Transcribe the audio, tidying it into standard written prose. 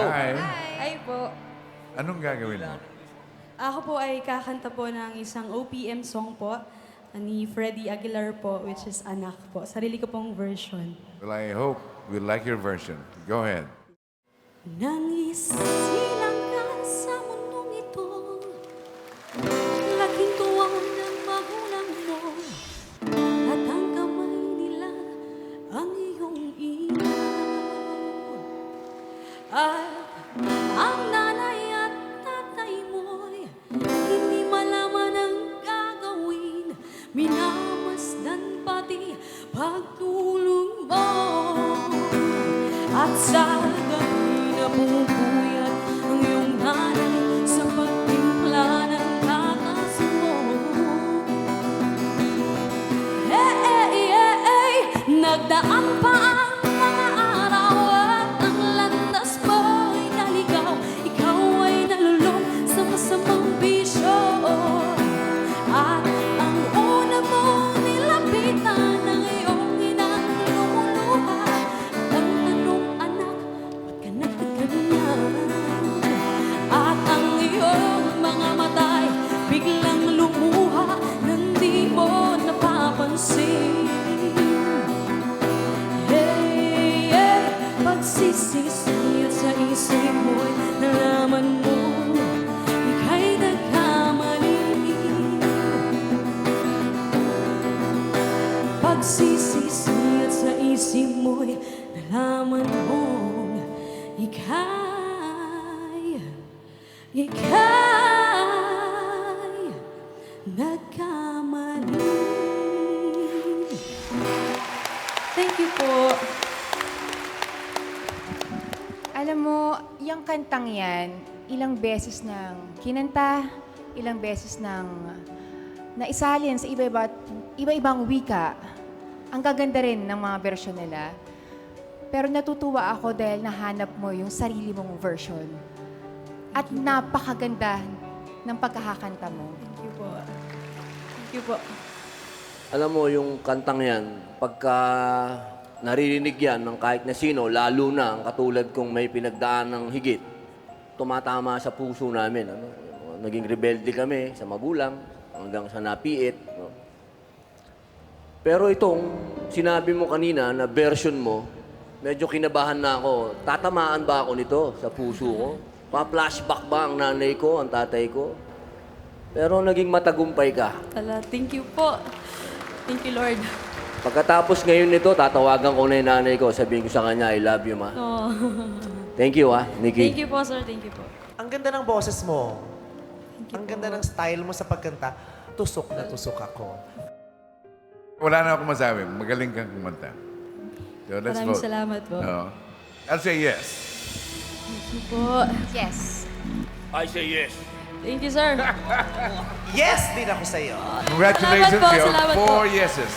Hi. Hi po. Anong gagawin mo? Ako po ay kakanta po ng isang OPM song po ni Freddie Aguilar po, which is Anak po. Sarili ko pong version. Well, I hope we like your version. Go ahead. Nang isilang ka sa mundong ito, laking tuwa ng magulang mo, at ang kamay nila ang iyong ilaw. At ang nanay at tatay mo'y hindi malaman ang gagawin, minamasdan pati pagtulong mo. At sa gabi na pupuyat ang iyong nanay sa pagtimpla ng tatas mo. Nagdaan pa ang mga araw at ang landas mo'y naligaw. Ikaw ay nalulong sa masamang bisyo. At ang una mong nilapitan ng iyong inang lumuluha. At ang tanong, anak, ba't ka nagkaganyan? At ang iyong mga matay biglang lumuha nang di mo napapansin. Pagsisisi at sa isip mo'y nalaman mo ika'y nagkamali. Pagsisisi at sa isip mo'y nalaman mo ika'y nagkamali. Thank you po. Alam mo, yung kantang yan, ilang beses nang kinanta, ilang beses nang naisalin sa iba-ibang wika. Ang gaganda rin ng mga version nila. Pero natutuwa ako dahil nahanap mo yung sarili mong version. At napakaganda ng pagkakakanta mo. Thank you po. Thank you po. Alam mo, yung kantang yan, pagka naririnig yan ng kahit na sino, lalo na ang katulad kung may pinagdaan ng higit, tumatama sa puso namin. Ano? Naging rebelde kami sa magulang, hanggang sa napiit. No? Pero itong sinabi mo kanina na version mo, medyo kinabahan na ako. Tatamaan ba ako nito sa puso ko? Pa-flashback ba ang nanay ko, ang tatay ko? Pero naging matagumpay ka. Thank you po. Thank you, Lord. Pagkatapos ngayon nito, tatawagan ko na yung nanay ko. Sabihin ko sa kanya, I love you, ma. Oh. Thank you, Nikki. Thank you po, sir. Thank you po. Ang ganda ng boses mo. Thank you Ang po. ganda ng style mo sa pagkanta. Tusok na tusok ako. Wala na akong masabi. Magaling kang kumanta. So let's Maraming vote. salamat po. No. I'll say yes. Thank you po. Yes. I say yes. Thank you, sir. Yes din ako sa'yo. Congratulations, Salamat po, you have salamat po. 4 yeses.